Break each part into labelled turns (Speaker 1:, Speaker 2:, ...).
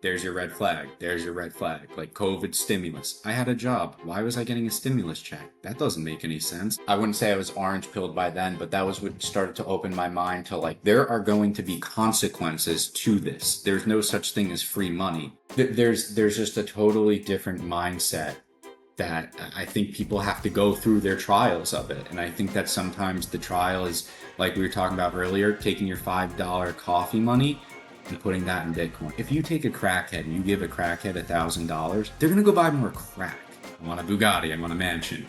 Speaker 1: there's your red flag. There's your red flag. Like COVID stimulus. I had a job. Why was I getting a stimulus check? That doesn't make any sense. I wouldn't say I was orange pilled by then, but that was what started to open my mind to like, there are going to be consequences to this. There's no such thing as free money. There's just a totally different mindset that I think people have to go through their trials of it. And I think that sometimes the trial is, like we were talking about earlier, taking your $5 coffee money and putting that in Bitcoin. If you take a crackhead and you give a crackhead $1,000, they're going to go buy more crack. I want a Bugatti, I want a mansion.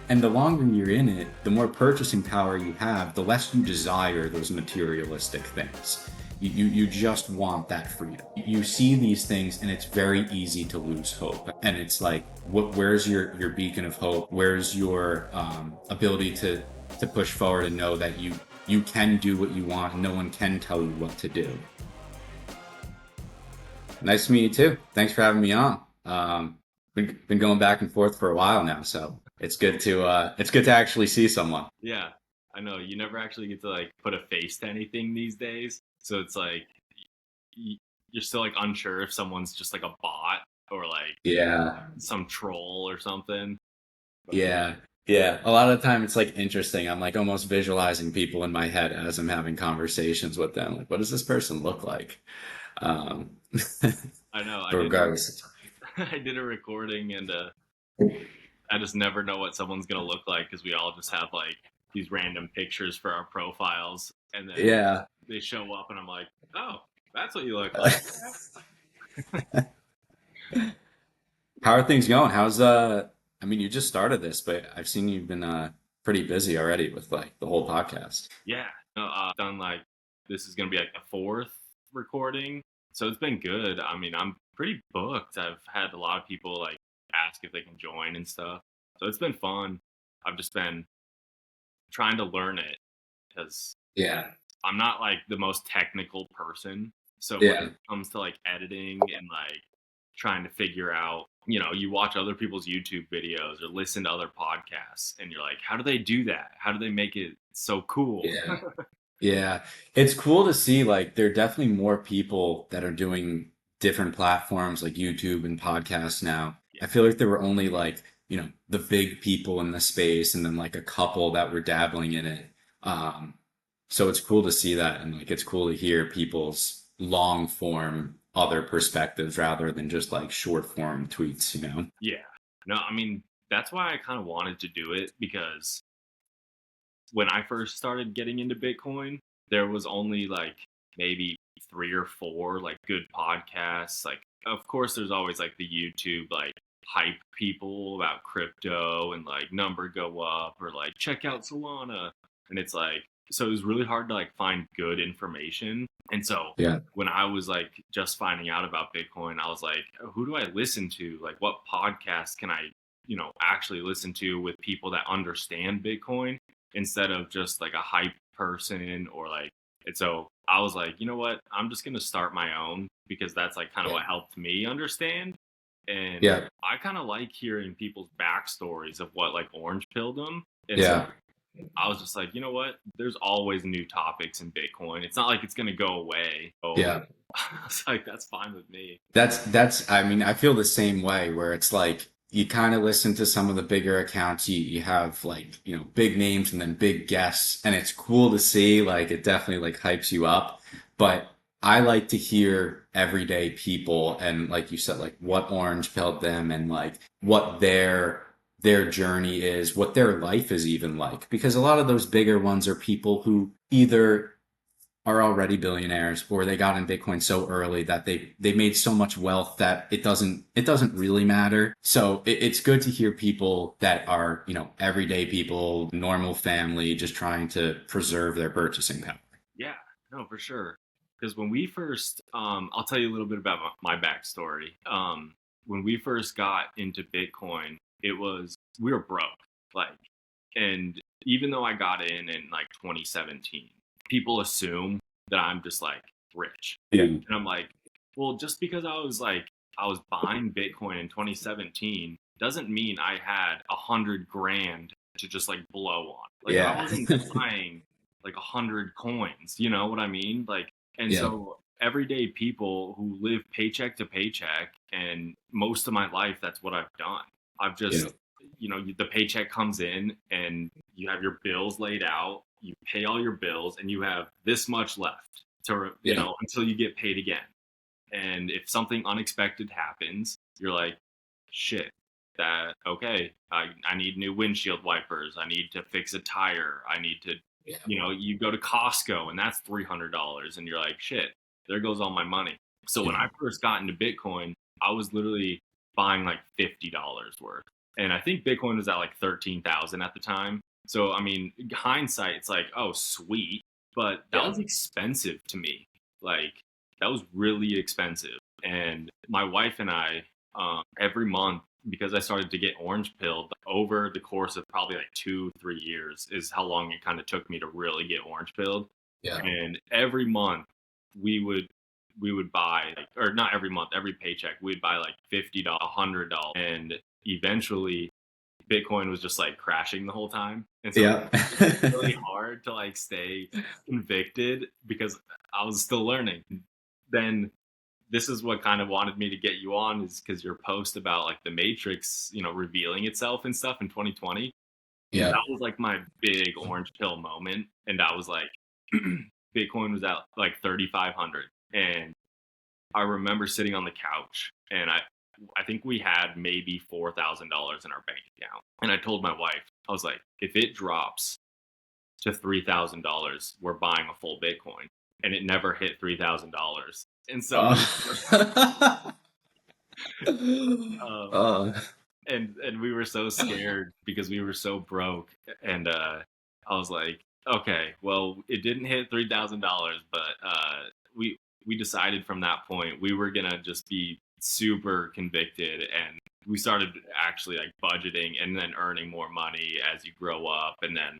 Speaker 1: And the longer you're in it, the more purchasing power you have, the less you desire those materialistic things. You just want that freedom. You see these things and it's very easy to lose hope. And it's like, where's your beacon of hope? Where's your ability to push forward and know that you can do what you want and no one can tell you what to do? Nice to meet you too. Thanks for having me on. Been going back and forth for a while now, so it's good to actually see someone.
Speaker 2: Yeah, I know. You never actually get to like put a face to anything these days. So it's like you're still like unsure if someone's just like a bot or like some troll or something. But,
Speaker 1: Yeah. A lot of the time it's like interesting. I'm like almost visualizing people in my head as I'm having conversations with them. Like, what does this person look like?
Speaker 2: I know.
Speaker 1: But regardless.
Speaker 2: I did a recording and I just never know what someone's gonna look like because we all just have like these random pictures for our profiles, and then they show up and I'm like, oh, that's what you look like.
Speaker 1: How are things going? I mean, you just started this, but I've seen you've been pretty busy already with like the whole podcast.
Speaker 2: Yeah, no, I've done like this is gonna be like the fourth recording, so it's been good. I mean, I'm pretty booked. I've had a lot of people like ask if they can join and stuff, so it's been fun. I've just been trying to learn it because I'm not like the most technical person. So when it comes to like editing and like trying to figure out, you watch other people's YouTube videos or listen to other podcasts and you're like, how do they do that? How do they make it so cool?
Speaker 1: Yeah. It's cool to see like there are definitely more people that are doing different platforms like YouTube and podcasts now. I feel like there were only like, the big people in the space and then like a couple that were dabbling in it. So it's cool to see that and like it's cool to hear people's long form other perspectives rather than just like short form tweets.
Speaker 2: Yeah. No, I mean, that's why I kind of wanted to do it because when I first started getting into Bitcoin, there was only like maybe 3 or 4 like good podcasts. Like, of course, there's always like the YouTube like hype people about crypto and like number go up or like check out Solana. And it's like, so it was really hard to like find good information. And so when I was like just finding out about Bitcoin, I was like, who do I listen to? Like, what podcast can I, actually listen to with people that understand Bitcoin instead of just like a hype person or like, and so I was like, you know what? I'm just going to start my own because that's like kind of what helped me understand. And I kind of like hearing people's backstories of what like orange pilled them. And so I was just like, you know what? There's always new topics in Bitcoin. It's not like it's going to go away. So I was like, that's fine with me.
Speaker 1: I mean, I feel the same way where it's like you kind of listen to some of the bigger accounts. You have like, big names and then big guests, and it's cool to see. Like, it definitely like hypes you up. But I like to hear everyday people and like you said, like what orange pilled them and like what their journey is, what their life is even like. Because a lot of those bigger ones are people who either are already billionaires or they got in Bitcoin so early that they made so much wealth that it doesn't really matter. So it's good to hear people that are, everyday people, normal family, just trying to preserve their purchasing power.
Speaker 2: Yeah, no, for sure. Because when we first, I'll tell you a little bit about my backstory. When we first got into Bitcoin, we were broke. Like, and even though I got in like 2017, people assume that I'm just like rich. And I'm like, well, just because I was buying Bitcoin in 2017 doesn't mean I had 100 grand to just like blow on. Like I wasn't buying like 100 coins, you know what I mean? Like, and so everyday people who live paycheck to paycheck, and most of my life that's what I've done. I've
Speaker 1: Yeah.
Speaker 2: just, the paycheck comes in and you have your bills laid out, you pay all your bills, and you have this much left to,
Speaker 1: Yeah.
Speaker 2: until you get paid again. And if something unexpected happens, you're like, shit, that okay, I need new windshield wipers, I need to fix a tire, I need to,
Speaker 1: Yeah.
Speaker 2: you go to Costco and that's $300, and you're like, shit, there goes all my money. So when
Speaker 1: Yeah.
Speaker 2: I first got into Bitcoin, I was literally buying like $50 worth. And I think Bitcoin was at like 13,000 at the time. So I mean, hindsight, it's like, oh sweet, but that
Speaker 1: Yeah.
Speaker 2: was expensive to me. Like that was really expensive. And my wife and I, every month, because I started to get orange pilled over the course of probably like 2, 3 years, is how long it kind of took me to really get orange pilled.
Speaker 1: Yeah.
Speaker 2: And every month we would buy like, or not every month, every paycheck we'd buy like $50, $100, and eventually Bitcoin was just like crashing the whole time. And so
Speaker 1: Yeah.
Speaker 2: really hard to like stay convicted because I was still learning. Then this is what kind of wanted me to get you on, is because your post about like the Matrix, revealing itself and stuff in 2020.
Speaker 1: Yeah.
Speaker 2: That was like my big orange pill moment, and I was like, Bitcoin was at like 3,500, and I remember sitting on the couch, and I think we had maybe $4,000 in our bank account, and I told my wife, I was like, if it drops to $3,000, we're buying a full Bitcoin, and it never hit $3,000, and so we,
Speaker 1: Uh,
Speaker 2: um,
Speaker 1: uh,
Speaker 2: and we were so scared because we were so broke, and I was like, okay, well, it didn't hit $3,000, but we decided from that point we were gonna just be super convicted, and we started actually like budgeting and then earning more money as you grow up, and then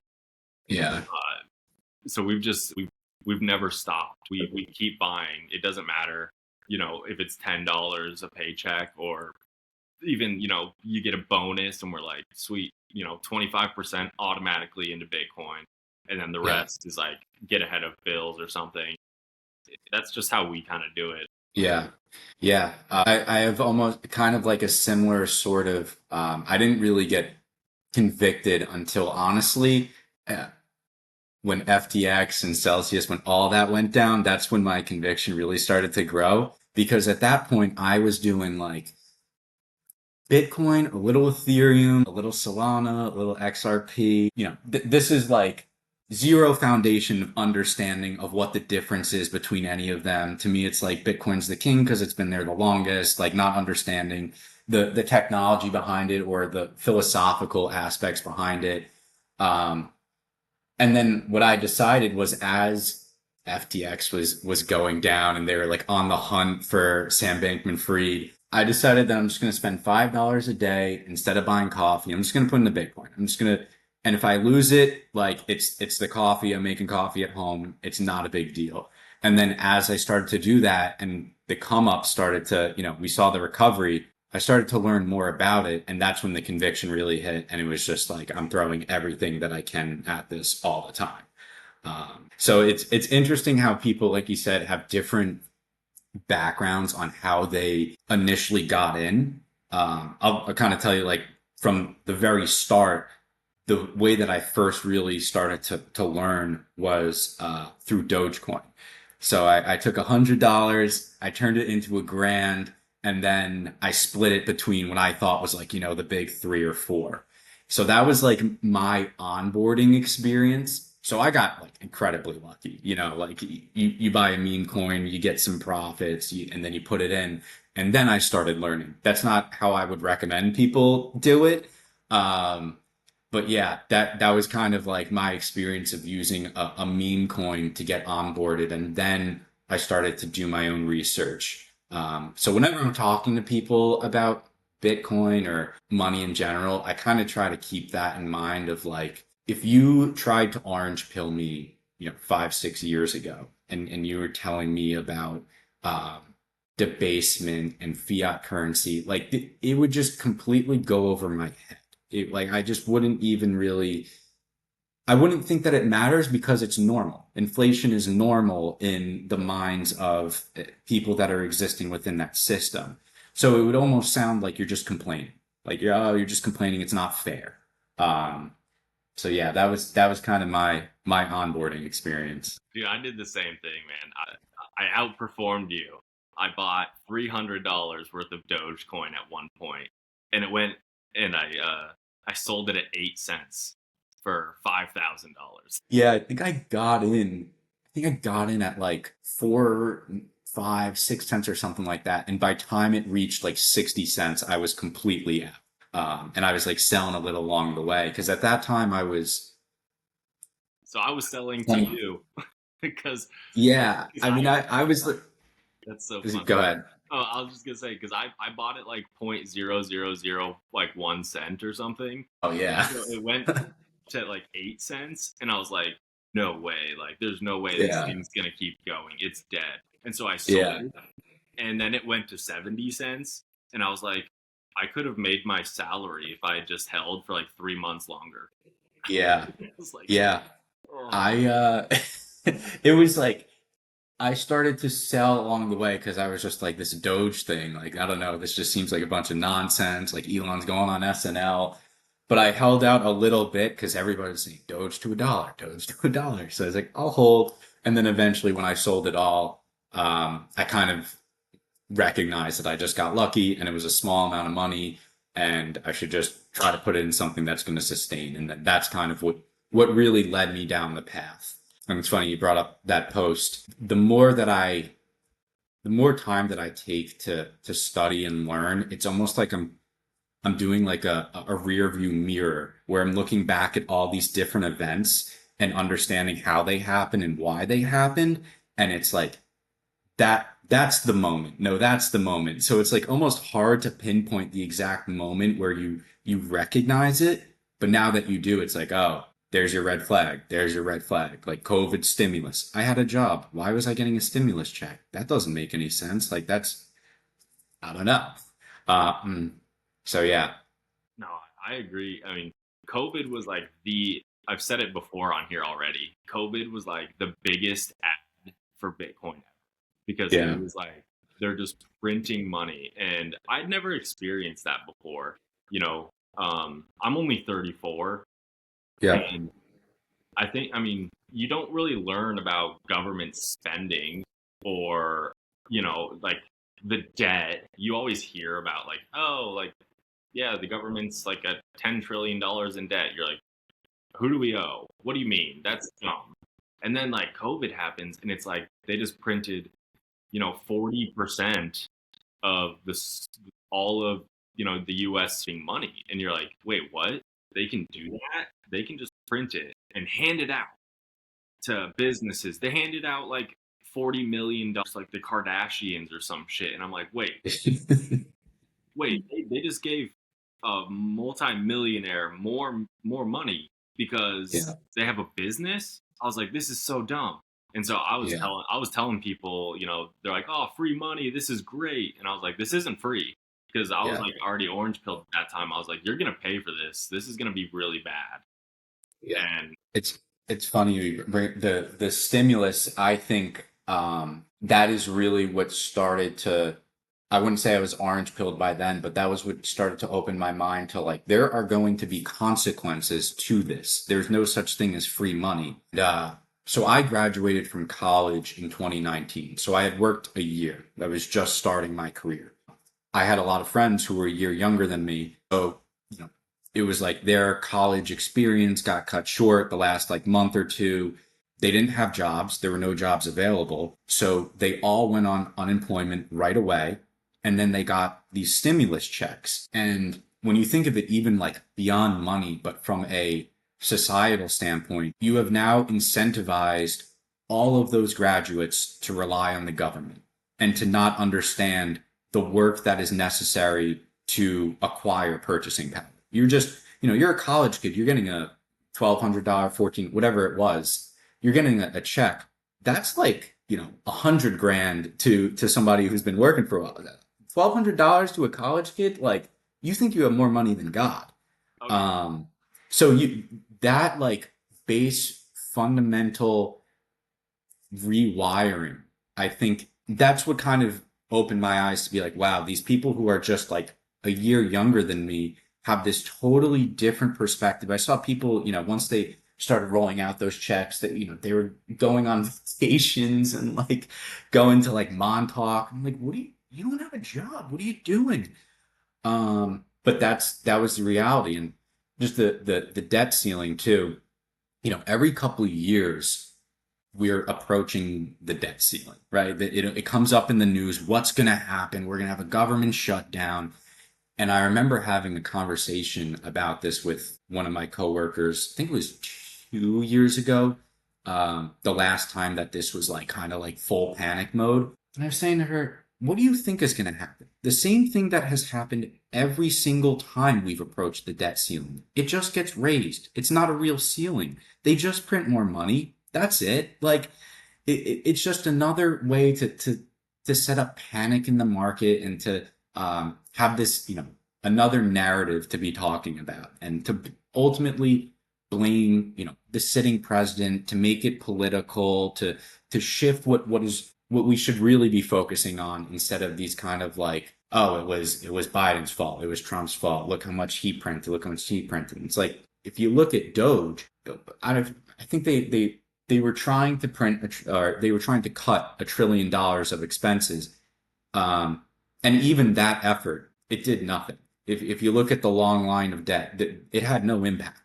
Speaker 1: yeah.
Speaker 2: so we've never stopped. We keep buying. It doesn't matter, if it's $10 a paycheck, or even, you get a bonus and we're like, sweet, 25% automatically into Bitcoin. And then the
Speaker 1: Yeah.
Speaker 2: rest is like get ahead of bills or something. That's just how we kind of do it.
Speaker 1: Yeah. Yeah. I have almost kind of like a similar sort of, I didn't really get convicted until honestly, uh, when FTX and Celsius, when all that went down, that's when my conviction really started to grow. Because at that point, I was doing like Bitcoin, a little Ethereum, a little Solana, a little XRP. This is like zero foundation of understanding of what the difference is between any of them. To me, it's like Bitcoin's the king because it's been there the longest, like not understanding the technology behind it or the philosophical aspects behind it. Um, and then what I decided was as FTX was going down and they were like on the hunt for Sam Bankman-Fried, I decided that I'm just going to spend $5 a day instead of buying coffee. I'm just going to put in the Bitcoin. I'm just going to, and if I lose it, like it's the coffee. I'm making coffee at home. It's not a big deal. And then as I started to do that and the come up started to, we saw the recovery, I started to learn more about it. And that's when the conviction really hit. And it was just like, I'm throwing everything that I can at this all the time. So it's interesting how people, like you said, have different backgrounds on how they initially got in. I'll kind of tell you, like, from the very start, the way that I first really started to learn was through Dogecoin. So I took $100, I turned it into $1,000, and then I split it between what I thought was like, the big three or four. So that was like my onboarding experience. So I got like incredibly lucky, like you buy a meme coin, you get some profits, and then you put it in. And then I started learning. That's not how I would recommend people do it. Um, but yeah, that was kind of like my experience of using a meme coin to get onboarded, and then I started to do my own research. So whenever I'm talking to people about Bitcoin or money in general, I kind of try to keep that in mind of like, if you tried to orange pill me, 5, 6 years ago, and you were telling me about um, debasement and fiat currency, like it would just completely go over my head. Like I just wouldn't even really I wouldn't think that it matters because it's normal. Inflation is normal in the minds of people that are existing within that system. So it would almost sound like you're just complaining. Like you're just complaining it's not fair. Um, so yeah, that was kind of my onboarding experience.
Speaker 2: Dude, I did the same thing, man. I outperformed you. I bought $300 worth of Dogecoin at one point, and it went and I sold it at 8 cents for $5,000.
Speaker 1: Yeah, I think I got in at like 4, 5, 6 cents or something like that. And by time it reached like 60 cents, I was completely out. And I was like selling a little along the way because at that time I was
Speaker 2: So I was selling to
Speaker 1: 20.
Speaker 2: you because
Speaker 1: Yeah,
Speaker 2: because
Speaker 1: I mean, I was like,
Speaker 2: that's so funny.
Speaker 1: go ahead.
Speaker 2: Oh, I was just gonna say because I bought it like 0.000 like 1 cent or something.
Speaker 1: Oh yeah,
Speaker 2: So it went to like 8 cents, and I was like, no way, like there's no way this
Speaker 1: yeah,
Speaker 2: thing's gonna keep going. It's dead. And so I
Speaker 1: yeah,
Speaker 2: sold, and then it went to 70 cents, and I was like, I could have made my salary if I had just held for like 3 months longer.
Speaker 1: yeah,
Speaker 2: I was like,
Speaker 1: yeah.
Speaker 2: oh.
Speaker 1: I it was like I started to sell along the way because I was just like this Doge thing. Like, I don't know, this just seems like a bunch of nonsense. Like Elon's going on SNL. But I held out a little bit because everybody was saying Doge to a dollar, Doge to a dollar. So I was like, I'll hold. And then eventually when I sold it all, I kind of recognized that I just got lucky and it was a small amount of money and I should just try to put it in something that's going to sustain. And that's kind of what really led me down the path. And it's funny you brought up that post. The more time that I take to study and learn, it's almost like I'm doing like a rear view mirror where I'm looking back at all these different events and understanding how they happen and why they happened. And it's like that's the moment. No, that's the moment. So it's like almost hard to pinpoint the exact moment where you recognize it. But now that you do, it's like, oh, there's your red flag. There's your red flag. Like COVID stimulus. I had a job. Why was I getting a stimulus check? That doesn't make any sense. Like that's I don't know. Uh, mm, so yeah,
Speaker 2: No, I agree. I mean, COVID was like the, I've said it before on here already. COVID was like the biggest ad for Bitcoin ever because it
Speaker 1: yeah,
Speaker 2: was like they're just printing money. And I'd never experienced that before. You know, I'm only 34,
Speaker 1: yeah,
Speaker 2: and I think, I mean, you don't really learn about government spending or, like the debt. You always hear about like, oh, like, yeah, the government's like at $10 trillion in debt. You're like, who do we owe? What do you mean? That's dumb. And then like COVID happens, and it's like they just printed, 40% of this, all of the U.S. money, and you're like, wait, what? They can do that? They can just print it and hand it out to businesses. They handed out like $40 million, like the Kardashians or some shit, and I'm like, wait, they just gave a multi-millionaire more money because
Speaker 1: yeah,
Speaker 2: they have a business. I was like, this is so dumb. And so
Speaker 1: yeah,
Speaker 2: I was telling people, they're like, oh, free money, this is great. And I was like, this isn't free, because I was
Speaker 1: yeah,
Speaker 2: like already orange pilled at that time. I was like, you're gonna pay for this. This is gonna be really bad.
Speaker 1: yeah.
Speaker 2: And
Speaker 1: It's it's funny you bring the stimulus. I think that is really what started to. I wouldn't say I was orange pilled by then, but that was what started to open my mind to like there are going to be consequences to this. There's no such thing as free money. So I graduated from college in 2019. So I had worked a year. I was just starting my career. I had a lot of friends who were a year younger than me. So, you know, it was like their college experience got cut short the last like month or two. They didn't have jobs. There were no jobs available. So they all went on unemployment right away. And then they got these stimulus checks. And when you think of it, even like beyond money, but from a societal standpoint, you have now incentivized all of those graduates to rely on the government and to not understand the work that is necessary to acquire purchasing power. You're just, you're a college kid. You're getting a $1,200, 14, whatever it was. You're getting a check. That's like, 100 grand to somebody who's been working for a while. $1,200 to a college kid, like you think you have more money than God.
Speaker 2: oh yeah,
Speaker 1: Um, so you that like base fundamental rewiring. I think that's what kind of opened my eyes to be like, wow, these people who are just like a year younger than me have this totally different perspective. I saw people, once they started rolling out those checks that, they were going on vacations and like going to like Montauk. I'm like, you don't have a job. What are you doing? But that was the reality. And just the debt ceiling too. Every couple of years, we're approaching the debt ceiling, right? It comes up in the news. What's going to happen? We're going to have a government shutdown. And I remember having a conversation about this with one of my coworkers. I think it was 2 years ago. The last time that this was like kind of like full panic mode. And I was saying to her, what do you think is going to happen? The same thing that has happened every single time we've approached the debt ceiling. It just gets raised. It's not a real ceiling. They just print more money. That's it. Like it's just another way to set up panic in the market and to have this, another narrative to be talking about and to ultimately blame, the sitting president, to make it political, to shift what we should really be focusing on, instead of these kind of like, oh, it was Biden's fault, it was Trump's fault. Look how much he printed. Look how much he printed. It's like, if you look at Doge, I think they were trying to or they were trying to cut $1 trillion of expenses, and even that effort, it did nothing. If you look at the long line of debt, it had no impact.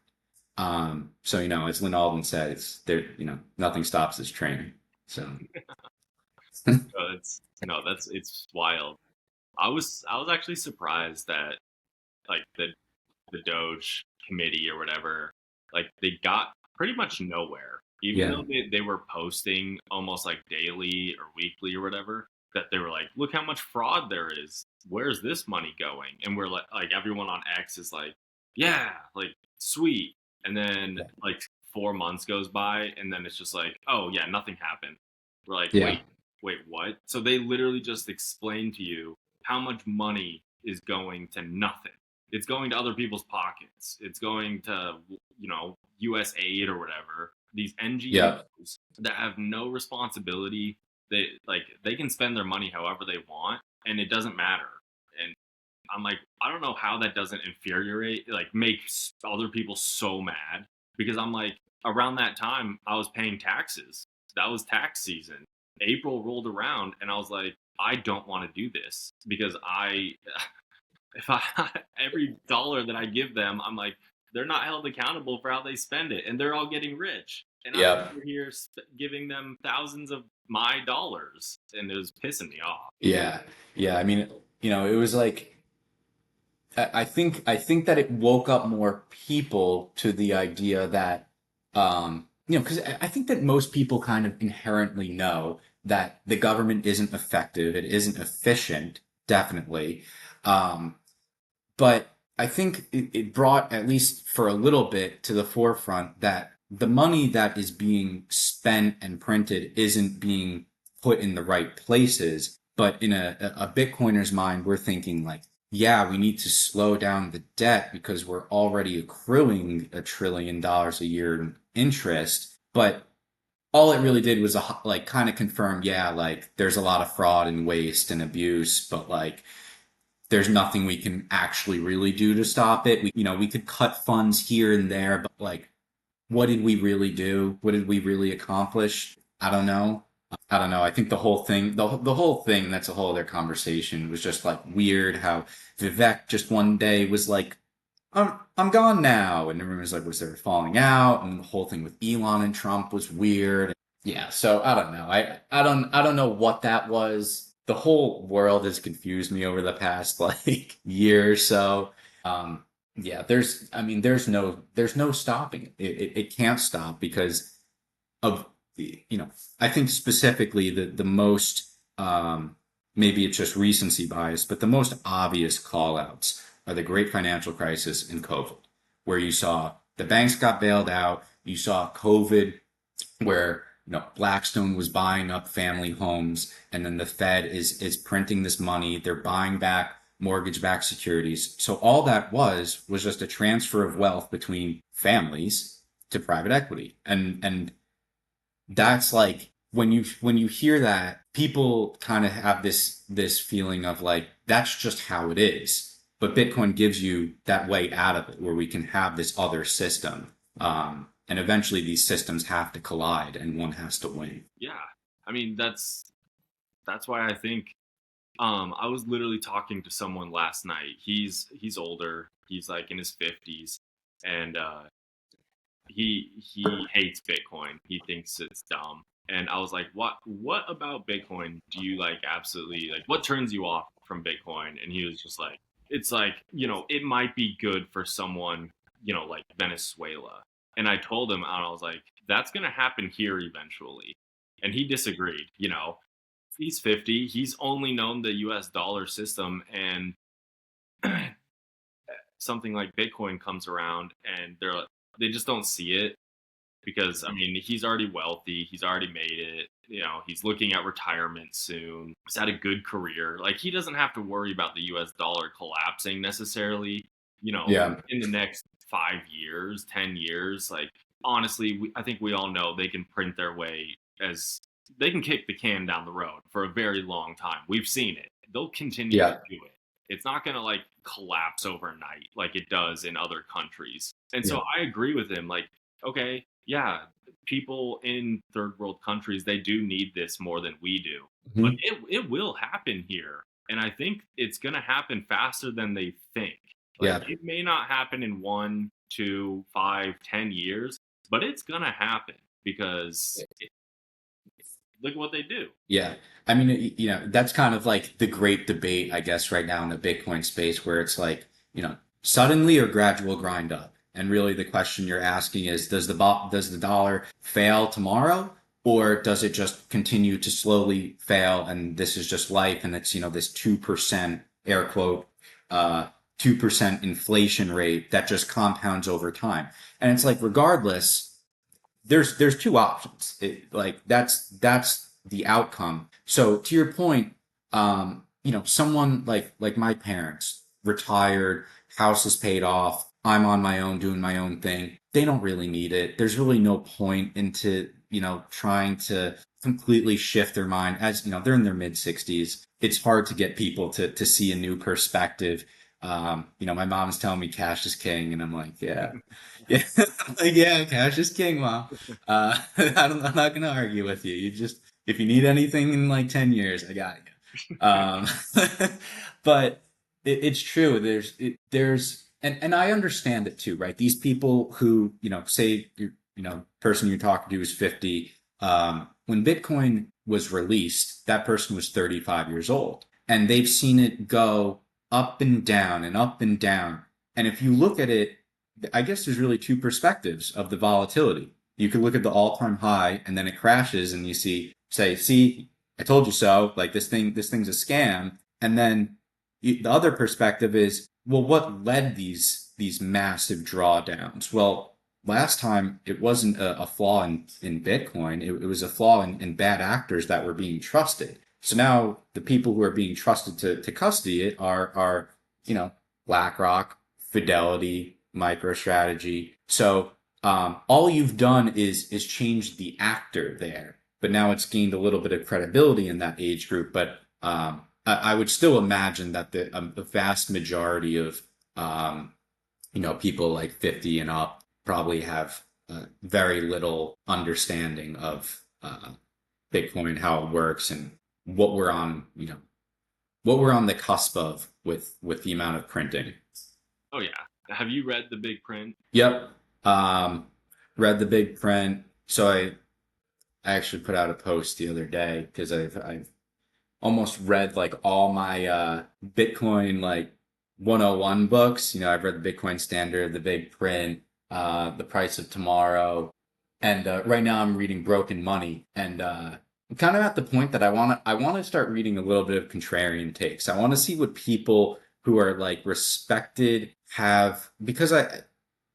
Speaker 1: So as Lynn Alden said, it's there. Nothing stops this train. So.
Speaker 2: It's wild. I was actually surprised that like the Doge committee or whatever, like they got pretty much nowhere, even though they were posting almost like daily or weekly or whatever, that they were like, look how much fraud there is. Where's this money going? And we're like everyone on X is like, yeah, like sweet. And then like 4 months goes by and then it's just like, oh yeah, nothing happened. We're like, wait, what? So they literally just explained to you how much money is going to nothing. It's going to other people's pockets. It's going to, US aid or whatever. These NGOs that have no responsibility. They can spend their money however they want and it doesn't matter. And I'm like, I don't know how that doesn't make other people so mad, because I'm like, around that time I was paying taxes. That was tax season. April rolled around and I was like, I don't want to do this, because every dollar that I give them, I'm like, they're not held accountable for how they spend it, and they're all getting rich. And I'm over here giving them thousands of my dollars, and it was pissing me off.
Speaker 1: Yeah. I mean, it was like, I think that it woke up more people to the idea that, because I think that most people kind of inherently know that the government isn't effective, it isn't efficient, definitely. But I think it brought, at least for a little bit, to the forefront that the money that is being spent and printed isn't being put in the right places. But in a Bitcoiner's mind, we're thinking like, yeah, we need to slow down the debt because we're already accruing $1 trillion a year in interest. But all it really did was like kind of confirm, yeah, like there's a lot of fraud and waste and abuse, but like there's nothing we can actually really do to stop it. We could cut funds here and there, but like, what did we really do? What did we really accomplish? I don't know. I think the whole thing, that's a whole other conversation, was just like weird how Vivek just one day was like, I'm gone now. And everyone was like, was there a falling out? And the whole thing with Elon and Trump was weird. Yeah. So I don't know. I don't know what that was. The whole world has confused me over the past like year or so. Yeah, there's no stopping it. It can't stop because of, I think specifically the most, maybe it's just recency bias, but the most obvious call outs are the great financial crisis and COVID, where you saw the banks got bailed out. You saw COVID where, Blackstone was buying up family homes, and then the Fed is printing this money. They're buying back mortgage-backed securities. So all that was just a transfer of wealth between families, to private equity. And that's like when you hear that, people kind of have this feeling of like that's just how it is. But Bitcoin gives you that way out of it, where we can have this other system, and eventually these systems have to collide, and one has to win.
Speaker 2: Yeah. I mean, that's why I think I was literally talking to someone last night. He's older. He's like in his 50s, and he hates Bitcoin. He thinks it's dumb. And I was like, what about Bitcoin do you like absolutely like, what turns you off from Bitcoin? And he was just like, it's like, it might be good for someone, like Venezuela. And I told him, and I was like, that's gonna happen here eventually. And he disagreed, he's 50. He's only known the US dollar system, and something like Bitcoin comes around and they just don't see it because I mean, he's already wealthy, he's already made it, he's looking at retirement soon. He's had a good career. Like he doesn't have to worry about the US dollar collapsing necessarily,
Speaker 1: Yeah,
Speaker 2: in the next 5 years, 10 years. Like honestly, I think we all know they can print their way as they can kick the can down the road for a very long time. We've seen it. They'll continue to
Speaker 1: yeah,
Speaker 2: do it. It's not going to like collapse overnight like it does in other countries. And
Speaker 1: yeah.
Speaker 2: so I agree with him. Like, okay, yeah, people in third world countries, they do need this more than we do. But
Speaker 1: Mhm.
Speaker 2: it will happen here. And I think it's going to happen faster than they think. Like
Speaker 1: Yeah,
Speaker 2: it may not happen in 1, 2, 5, 10 years, but it's going to happen because look at what they do.
Speaker 1: yeah. I mean, that's kind of like the great debate, I guess, right now in the Bitcoin space, where it's like, suddenly or gradual grind up. And really, the question you're asking is, does the dollar fail tomorrow, or does it just continue to slowly fail? And this is just life, and it's this 2% air quote 2% inflation rate that just compounds over time. And it's like, regardless, there's two options. Like that's the outcome. So to your point, someone like my parents, retired, house is paid off, I'm on my own doing my own thing. They don't really need it. There's really no point into, trying to completely shift their mind. As they're in their mid 60s. It's hard to get people to see a new perspective. My mom's telling me cash is king, and I'm like, yeah, yeah, like, yeah, cash is king, mom. I'm not gonna argue with you. You just, if you need anything in like 10 years, I got you. But it's true. And I understand it too, right? These people who, say, person you're talking to is 50. When Bitcoin was released, that person was 35 years old, and they've seen it go up and down and up and down. And if you look at it, I guess there's really two perspectives of the volatility. You could look at the all-time high and then it crashes and you see, I told you so, like this thing's a scam. And then the other perspective is, well, what led these massive drawdowns? Well, last time it wasn't a flaw in Bitcoin. It was a flaw in bad actors that were being trusted. So now the people who are being trusted to custody it are BlackRock, Fidelity, MicroStrategy. So all you've done is change the actor there, but now it's gained a little bit of credibility in that age group. But I would still imagine that the vast majority of people like 50 and up probably have very little understanding of Bitcoin, how it works, and what we're on, what we're on the cusp of with the amount of printing.
Speaker 2: Oh yeah. Have you read the big print?
Speaker 1: Yep. Um, Read the big print. So I actually put out a post the other day because I've almost read like all my Bitcoin like 101 books. I've read the Bitcoin Standard, the Big Print, The Price of Tomorrow, and right now I'm reading Broken Money. And I'm kind of at the point that I want to start reading a little bit of contrarian takes. I want to see what people who are like respected have, because let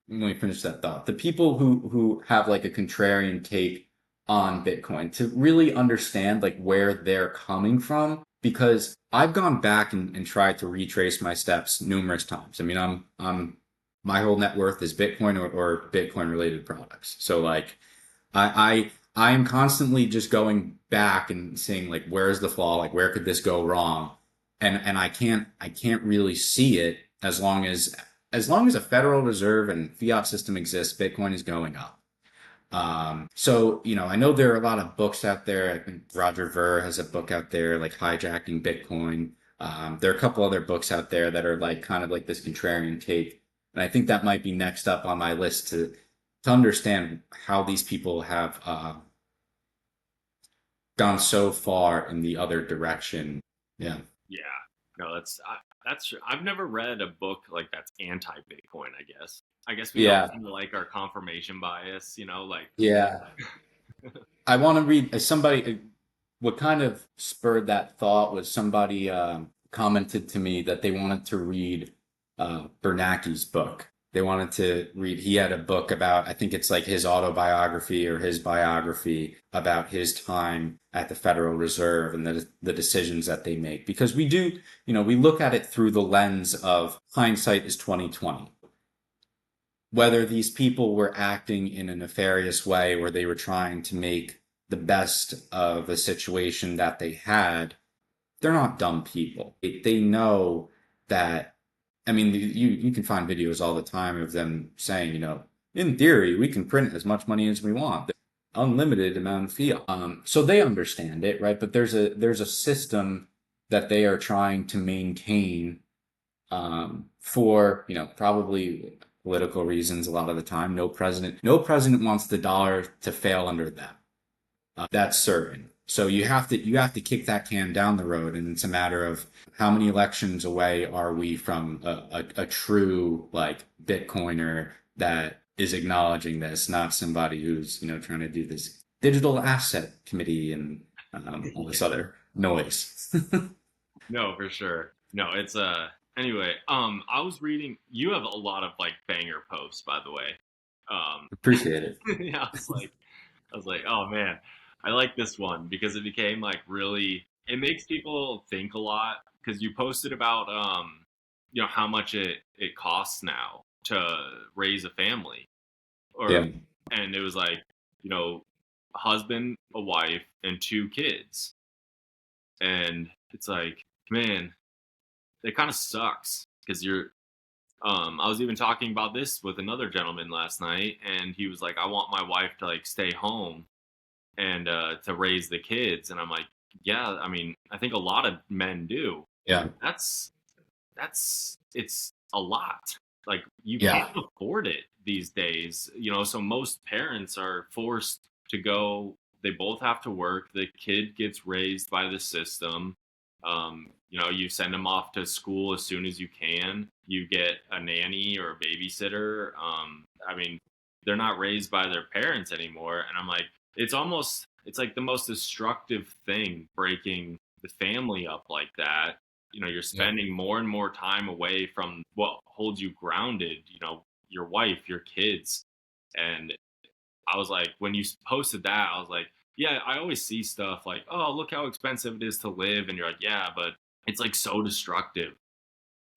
Speaker 1: me finish that thought. The people who have like a contrarian take on Bitcoin, to really understand like where they're coming from, because I've gone back and tried to retrace my steps numerous times. I mean, I'm my whole net worth is Bitcoin or Bitcoin related products. So like I am constantly just going back and seeing like where's the flaw, like where could this go wrong, and I can't really see it as long as a Federal Reserve and fiat system exists, Bitcoin is going up. So, I know there are a lot of books out there. I think Roger Ver has a book out there, like Hijacking Bitcoin. There are a couple other books out there that are like kind of like this contrarian take. And I think that might be next up on my list to understand how these people have gone so far in the other direction. Yeah.
Speaker 2: Yeah. No, that's true. I've never read a book like that's anti-Bitcoin, I guess. I guess we don't
Speaker 1: Yeah.
Speaker 2: seem to like our confirmation bias, like
Speaker 1: Yeah. I want to read somebody. What kind of spurred that thought was somebody commented to me that they wanted to read Bernanke's book. They wanted to read. He had a book about, I think it's like his autobiography or his biography about his time at the Federal Reserve and the decisions that they make. Because we do, we look at it through the lens of hindsight is 2020. Whether these people were acting in a nefarious way where they were trying to make the best of a situation that they had, they're not dumb people. They know that, I mean, you can find videos all the time of them saying, in theory, we can print as much money as we want, unlimited amount of fiat. So they understand it, right? But there's a system that they are trying to maintain for probably political reasons a lot of the time. No president wants the dollar to fail under them. That's certain. So you have to kick that can down the road, and it's a matter of how many elections away are we from a true like Bitcoiner that is acknowledging this, not somebody who's trying to do this digital asset committee and all this
Speaker 2: yeah.
Speaker 1: other noise.
Speaker 2: No, for sure. No, it's anyway, I was reading you have a lot of like banger posts, by the way. Um
Speaker 1: Appreciate it.
Speaker 2: yeah, I was like, oh man, I like this one because it became like really it makes people think a lot because you posted about how much it costs now to raise a family or
Speaker 1: Yeah.
Speaker 2: and it was like, you know, a husband, a wife, and two kids. And it's like, man, it kind of sucks because you're I was even talking about this with another gentleman last night and he was like, I want my wife to like stay home and to raise the kids and I'm like, yeah, I mean, I think a lot of men do.
Speaker 1: Yeah.
Speaker 2: That's it's a lot. Like you can't
Speaker 1: Yeah.
Speaker 2: afford it these days, so most parents are forced to go, they both have to work, the kid gets raised by the system. You send them off to school as soon as you can, you get a nanny or a babysitter. I mean, they're not raised by their parents anymore and I'm like, it's like the most destructive thing breaking the family up like that. You're
Speaker 1: Yeah.
Speaker 2: spending more and more time away from what holds you grounded, your wife, your kids. And I was like, when you posted that, I was like, yeah, I always see stuff like, oh, look how expensive it is to live. And you're like, yeah, but it's like so destructive.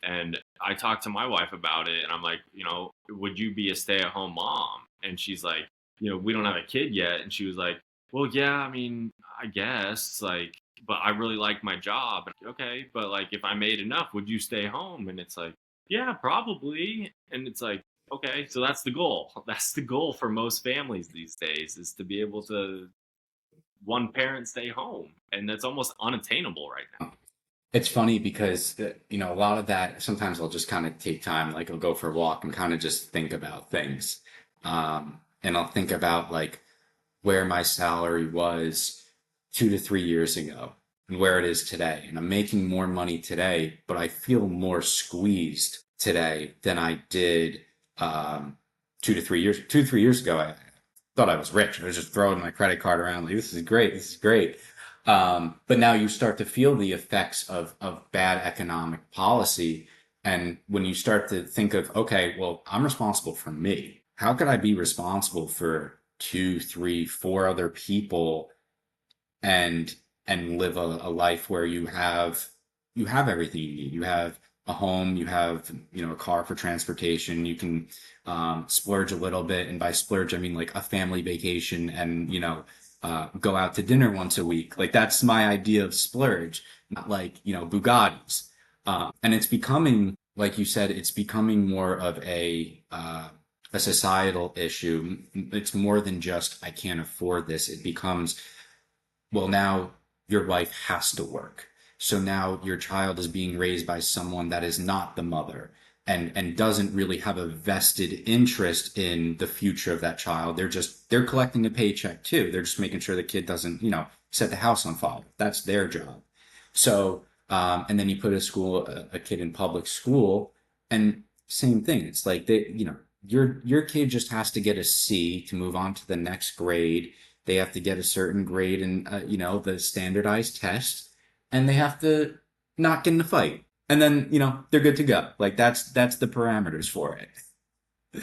Speaker 2: And I talked to my wife about it and I'm like, would you be a stay at home mom? And she's like, we don't have a kid yet. And she was like, well, yeah, I mean, I guess like, but I really like my job. Okay, but like if I made enough, would you stay home? And it's like, yeah, probably. And it's like, okay, so that's the goal. That's the goal for most families these days is to be able to one parent stay home. And that's almost unattainable right now.
Speaker 1: It's funny because a lot of that sometimes I'll just kind of take time, like I'll go for a walk and kind of just think about things. And I'll think about like where my salary was 2 to 3 years ago and where it is today. And I'm making more money today, but I feel more squeezed today than I did 2 to 3 years. 2 to 3 years ago, I thought I was rich. I was just throwing my credit card around like this is great, this is great. But now you start to feel the effects of bad economic policy. And when you start to think of, okay, well, I'm responsible for me. How could I be responsible for two, three, four other people and live a life where you have everything you need. You have a home, you have, a car for transportation, you can splurge a little bit. And by splurge, I mean like a family vacation and, go out to dinner once a week. Like that's my idea of splurge, not like, Bugattis. And it's becoming, like you said, it's becoming more of a societal issue. It's more than just, I can't afford this. It becomes, well, now your wife has to work. So now your child is being raised by someone that is not the mother and doesn't really have a vested interest in the future of that child. They're collecting a paycheck too. They're just making sure the kid doesn't, set the house on fire. That's their job. So, and then you put a kid in public school and same thing. It's like your kid just has to get a C to move on to the next grade. They have to get a certain grade in, the standardized test, and they have to not get in a fight, and then they're good to go. Like that's the parameters for it.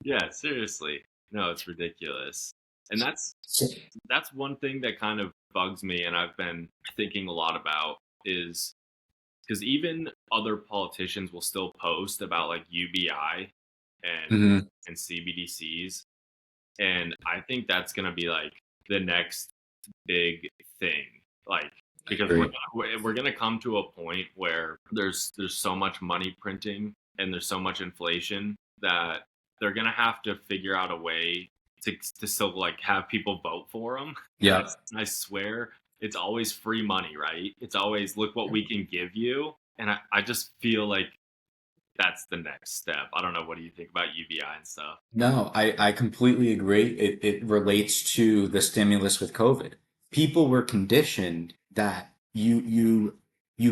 Speaker 2: Yeah, seriously. No, it's ridiculous. And
Speaker 1: So,
Speaker 2: that's one thing that kind of bugs me and I've been thinking a lot about is because even other politicians will still post about like UBI and
Speaker 1: mhm,
Speaker 2: CBDCs. And I think that's going to be like the next big thing. Like
Speaker 1: I
Speaker 2: because
Speaker 1: agree.
Speaker 2: we're going to come to a point where there's so much money printing and there's so much inflation that they're going to have to figure out a way to still like have people vote for them. And
Speaker 1: Yep.
Speaker 2: I swear it's always free money, right? It's always look what we can give you. And I just feel like that's the next step. I don't know. What do you think about UBI and stuff?
Speaker 1: No, I completely agree. It relates to the stimulus with COVID. People were conditioned that you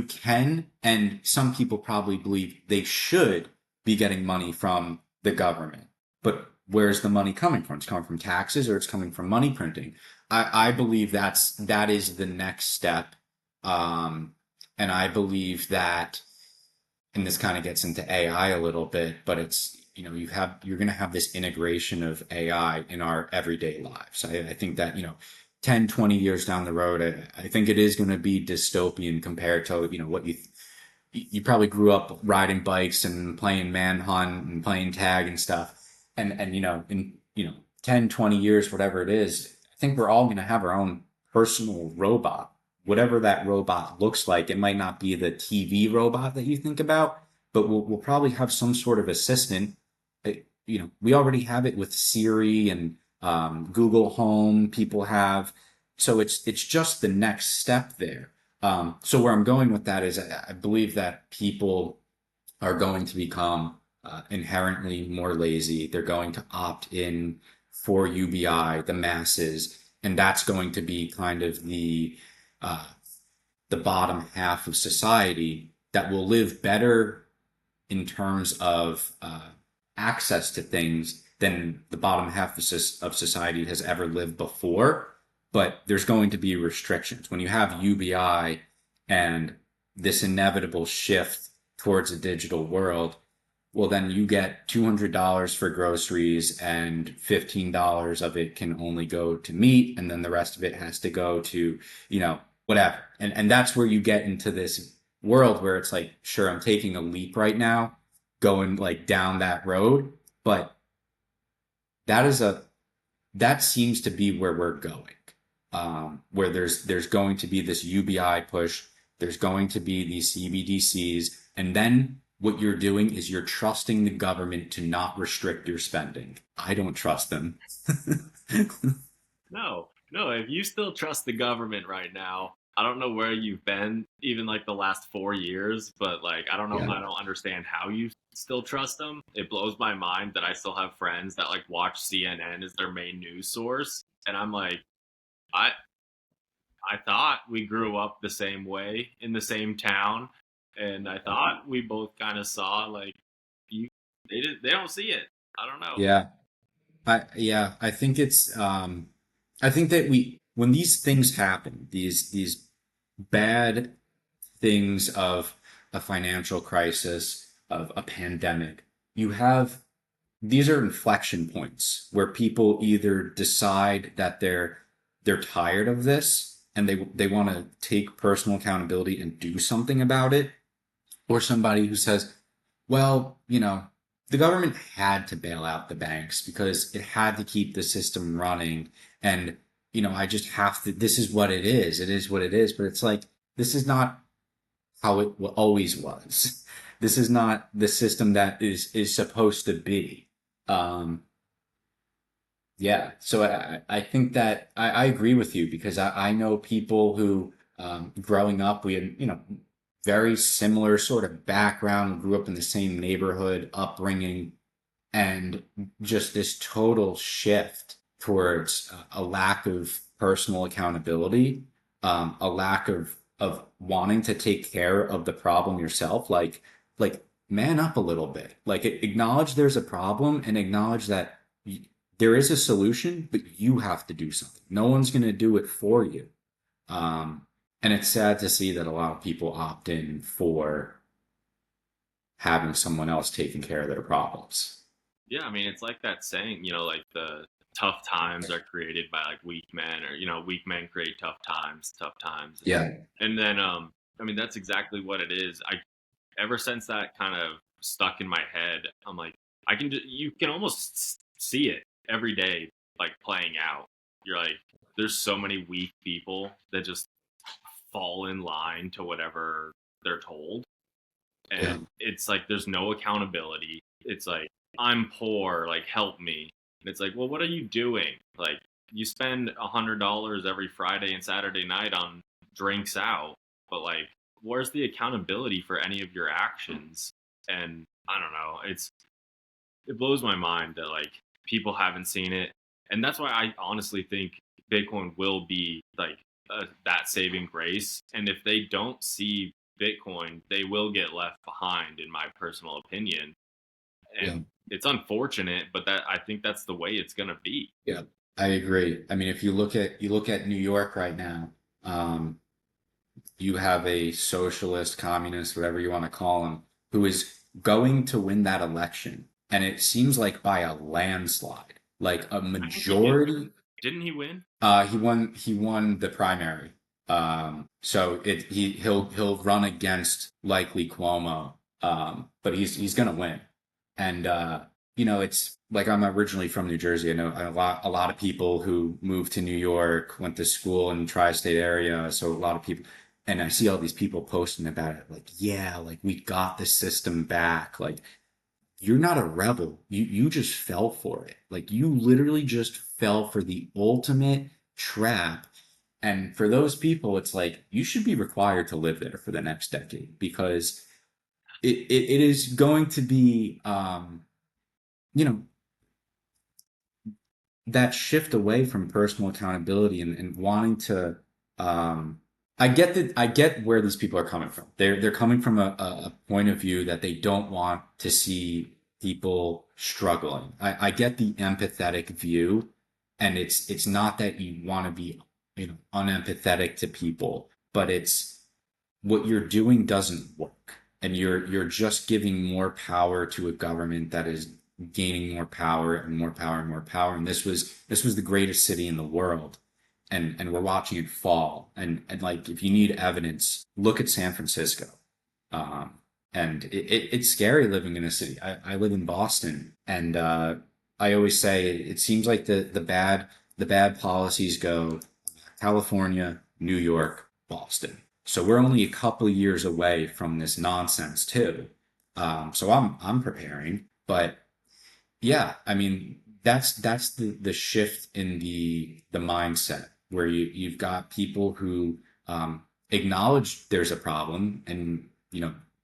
Speaker 1: can, and some people probably believe they should be getting money from the government. But where's the money coming from? It's coming from taxes or it's coming from money printing. I believe that is the next step. Um, and I believe that, and this kind of gets into AI a little bit, but it's, you're going to have this integration of AI in our everyday lives. I think that, 10, 20 years down the road, I think it is going to be dystopian compared to, what you probably grew up riding bikes and playing manhunt and playing tag and stuff. And, in, 10, 20 years, whatever it is, I think we're all going to have our own personal robot, whatever that robot looks like. It might not be the TV robot that you think about, but we'll probably have some sort of assistant. We already have it with Siri and Google Home. People have, so it's just the next step there. So where I'm going with that is I believe that people are going to become inherently more lazy. They're going to opt in for UBI, the masses, and that's going to be kind of uh, the bottom half of society that will live better in terms of access to things than the bottom half of society has ever lived before. But there's going to be restrictions. When you have UBI and this inevitable shift towards a digital world, well, then you get $200 for groceries and $15 of it can only go to meat. And then the rest of it has to go to, whatever. And that's where you get into this world where it's like, sure, I'm taking a leap right now, going like down that road, but that is that seems to be where we're going. Where there's going to be this UBI push, there's going to be these CBDCs, and then what you're doing is you're trusting the government to not restrict your spending. I don't trust them.
Speaker 2: No, no. If you still trust the government right now, I don't know where you've been, even like the last 4 years. But like, I don't know.
Speaker 1: Yeah.
Speaker 2: I don't understand how you still trust them. It blows my mind that I still have friends that like watch CNN as their main news source, and I'm like, I I thought we grew up the same way in the same town, and I thought we both kind of saw like you. They don't see it. I don't know.
Speaker 1: Yeah. I think I think that when these things happen, these bad things of a financial crisis, of a pandemic, you have these are inflection points where people either decide that they're tired of this and they want to take personal accountability and do something about it, Or somebody who says, well, the government had to bail out the banks because it had to keep the system running. And, I just have to, this is what it is. It is what it is. But it's like, this is not how it always was. This is not the system that is supposed to be. Um, yeah, so I think that I agree with you because I know people who, growing up, we had, very similar sort of background, grew up in the same neighborhood, upbringing, and just this total shift towards a lack of personal accountability, a lack of wanting to take care of the problem yourself, like man up a little bit, like acknowledge there's a problem and acknowledge that there is a solution, but you have to do something. No one's going to do it for you. Um, and it's sad to see that a lot of people opt in for having someone else taking care of their problems.
Speaker 2: Yeah, I mean, it's like that saying, like the tough times are created by like weak men, or weak men create tough times.
Speaker 1: Yeah.
Speaker 2: And then, I mean, that's exactly what it is. I ever since that kind of stuck in my head, I'm like, you can almost see it every day, like playing out. You're like, there's so many weak people that just fall in line to whatever they're told,
Speaker 1: Yeah.
Speaker 2: and it's like there's no accountability. It's like, I'm poor, like help me. And it's like, well, what are you doing? Like, you spend $100 every Friday and Saturday night on drinks out, but like, where's the accountability for any of your actions? And I don't know, it blows my mind that like people haven't seen it, and that's why I honestly think Bitcoin will be like that saving grace. And if they don't see Bitcoin, they will get left behind, in my personal opinion.
Speaker 1: Yeah.
Speaker 2: And it's unfortunate, but that I think that's the way it's gonna be.
Speaker 1: Yeah. I agree. I mean, if you look at New York right now, um, you have a socialist, communist, whatever you want to call him, who is going to win that election. And it seems like by a landslide, like a
Speaker 2: I think he did.
Speaker 1: majority.
Speaker 2: Didn't he win?
Speaker 1: He won the primary. So he'll run against likely Cuomo. But he's gonna win. And it's like I'm originally from New Jersey. I know a lot of people who moved to New York, went to school in the tri-state area. So a lot of people, and I see all these people posting about it, like, yeah, like we got the system back. Like, you're not a rebel. You just fell for it. Like, you literally just fell for the ultimate trap. And for those people, it's like you should be required to live there for the next decade because it is going to be, you know that shift away from personal accountability and wanting to. um I get where these people are coming from. They're coming from a point of view that they don't want to see people struggling. I get the empathetic view, and it's not that you want to be, unempathetic to people, but it's what you're doing doesn't work, and you're just giving more power to a government that is gaining more power and more power and more power. And this was the greatest city in the world, and we're watching it fall. And like, if you need evidence, look at San Francisco. um and it's scary living in a city. I live in Boston, and I always say it seems like the bad policies go California, New York, Boston. So we're only a couple of years away from this nonsense too. So I'm preparing, but yeah, I mean, that's the shift in the mindset where you've got people who, acknowledge there's a problem, and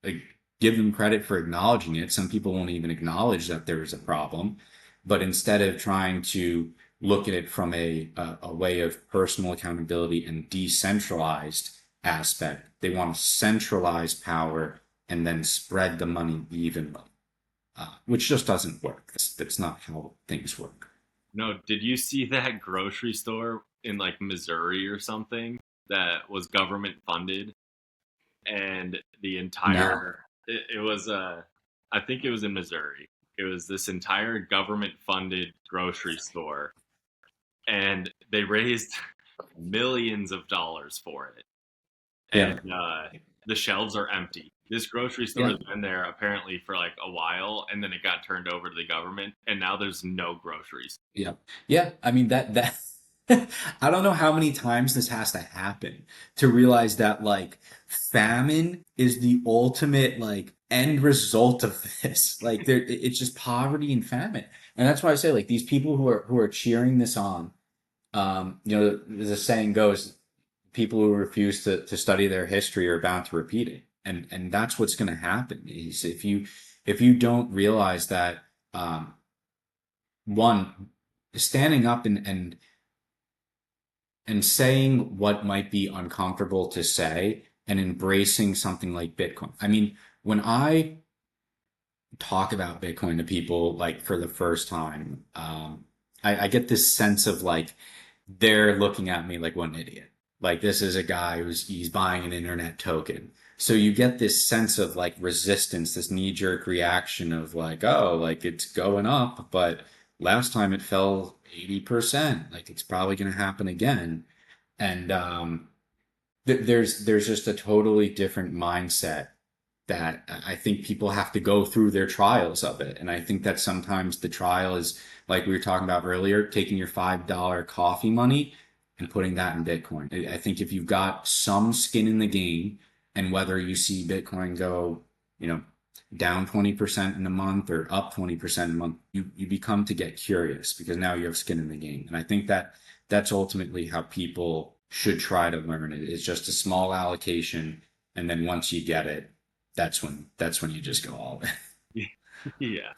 Speaker 1: like, give them credit for acknowledging it. Some people won't even acknowledge that there is a problem, but instead of trying to look at it from a way of personal accountability and decentralized aspect, they want to centralize power and then spread the money evenly, which just doesn't work. That's not how things work.
Speaker 2: No, did you see that grocery store in like Missouri or something that was government funded, and the
Speaker 1: No.
Speaker 2: entire it was I think it was in Missouri. It was this entire government funded grocery store, and they raised millions of dollars for it.
Speaker 1: Yeah.
Speaker 2: And the shelves are empty. This grocery store
Speaker 1: Yeah.
Speaker 2: has been there apparently for like a while, and then it got turned over to the government, and now there's no groceries.
Speaker 1: Yeah. Yeah. I mean that I don't know how many times this has to happen to realize that like famine is the ultimate like end result of this. Like it's just poverty and famine. And that's why I say like these people who are cheering this on, the saying goes, people who refuse to study their history are bound to repeat it. And that's what's gonna happen is if you don't realize that one standing up and saying what might be uncomfortable to say and embracing something like Bitcoin. I mean, when I talk about Bitcoin to people like for the first time, I get this sense of like they're looking at me like what an idiot. Like this is a guy he's buying an internet token. So you get this sense of like resistance, this knee-jerk reaction of like, oh, like it's going up, but last time it fell 80%. Like it's probably going to happen again. And there's just a totally different mindset that I think people have to go through their trials of it. And I think that sometimes the trial is like we were talking about earlier, taking your $5 coffee money and putting that in Bitcoin. I think if you've got some skin in the game and whether you see Bitcoin go, you know, down 20% in a month or up 20% a month, you become to get curious because now you have skin in the game. And I think that that's ultimately how people should try to learn it. It's just a small allocation. And then once you get it, that's when you just go all
Speaker 2: Yeah. Yeah.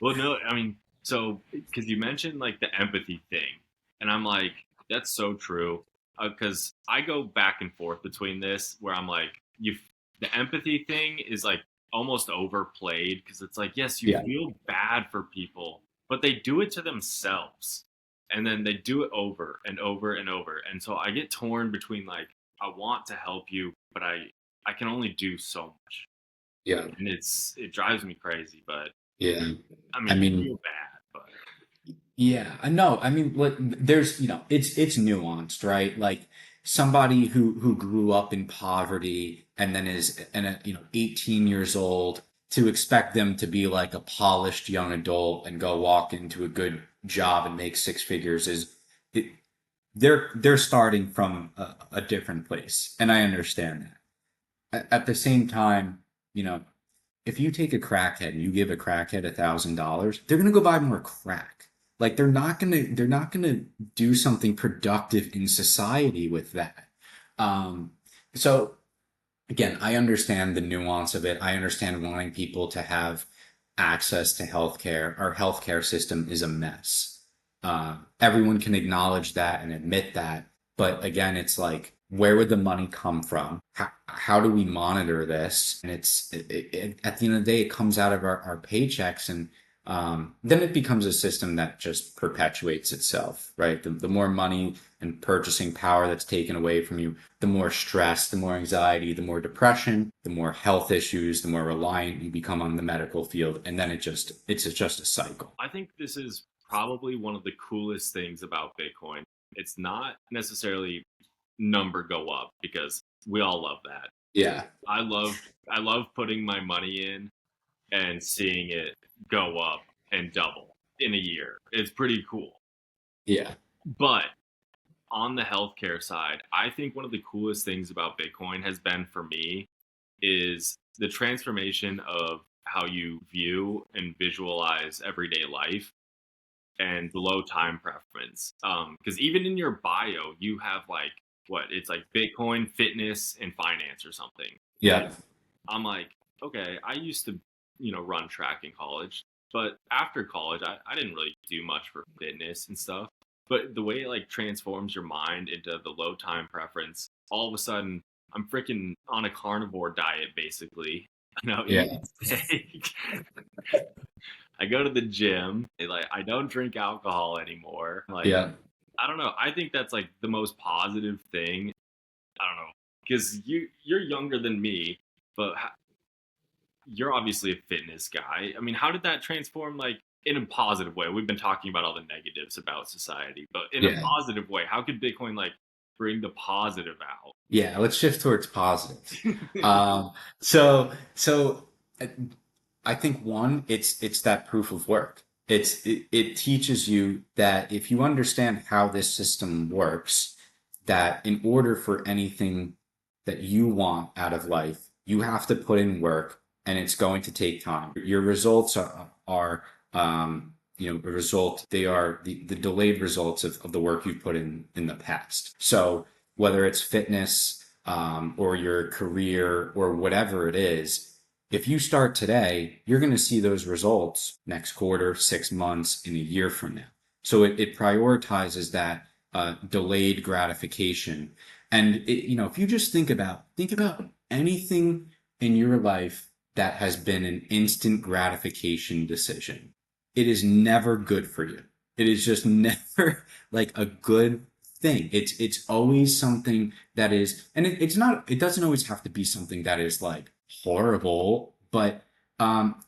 Speaker 2: Well, no, I mean, so because you mentioned like the empathy thing, and I'm like, that's so true. Because I go back and forth between this, where I'm like, the empathy thing is like almost overplayed because it's like, yes, you
Speaker 1: yeah.
Speaker 2: feel bad for people, but they do it to themselves, and then they do it over and over and over, and so I get torn between like, I want to help you, but I can only do so much,
Speaker 1: Yeah.
Speaker 2: and it drives me crazy, but.
Speaker 1: Yeah.
Speaker 2: I
Speaker 1: I
Speaker 2: mean, you
Speaker 1: mean,
Speaker 2: feel bad, but
Speaker 1: yeah, I know. I mean, like, there's, it's nuanced, right? Like somebody who grew up in poverty and then is, 18 years old to expect them to be like a polished young adult and go walk into a good job and make six figures it, they're starting from a different place, and I understand that. At the same time, you know, if you take a crackhead and you give a crackhead $1,000, they're gonna go buy more crack. Like they're not gonna do something productive in society with that. Um, so again, I understand the nuance of it. I understand wanting people to have access to healthcare. Our healthcare system is a mess. Everyone can acknowledge that and admit that. But again, it's like, where would the money come from? How do we monitor this? And at the end of the day, it comes out of our paychecks. And then it becomes a system that just perpetuates itself, right? The more money and purchasing power that's taken away from you, the more stress, the more anxiety, the more depression, the more health issues, the more reliant you become on the medical field. And then it's just a cycle.
Speaker 2: I think this is probably one of the coolest things about Bitcoin. It's not necessarily number go up because we all love that.
Speaker 1: Yeah.
Speaker 2: I love I love putting my money in and seeing it go up and double in a year. It's pretty cool.
Speaker 1: Yeah.
Speaker 2: But on the healthcare side, I think one of the coolest things about Bitcoin has been for me is the transformation of how you view and visualize everyday life and the low time preference. Because even in your bio, you have like what it's like Bitcoin, fitness, and finance or something.
Speaker 1: Yeah.
Speaker 2: And I'm like, okay, I used to, run track in college, but after college, I didn't really do much for fitness and stuff. But the way it like transforms your mind into the low time preference, all of a sudden, I'm freaking on a carnivore diet basically.
Speaker 1: Yeah.
Speaker 2: Eating steak. I go to the gym. I don't drink alcohol anymore. Like
Speaker 1: Yeah.
Speaker 2: I don't know. I think that's like the most positive thing. I don't know because you're younger than me, but you're obviously a fitness guy. I mean, how did that transform like in a positive way? We've been talking about all the negatives about society, but in a
Speaker 1: Yeah.
Speaker 2: positive way, how could Bitcoin like bring the positive out.
Speaker 1: Yeah, let's shift towards positives. Um, so I think one, it's that proof of work. It teaches you that if you understand how this system works, that in order for anything that you want out of life, you have to put in work, and it's going to take time. Your results are a result. They are the delayed results of the work you've put in the past. So whether it's fitness, or your career or whatever it is, if you start today, you're going to see those results next quarter, 6 months, in a year from now. So it prioritizes that delayed gratification. And if you just think about anything in your life that has been an instant gratification decision, it is never good for you. It is just never like a good thing. It's always something that is, and it's not. It doesn't always have to be something that is like horrible, but um,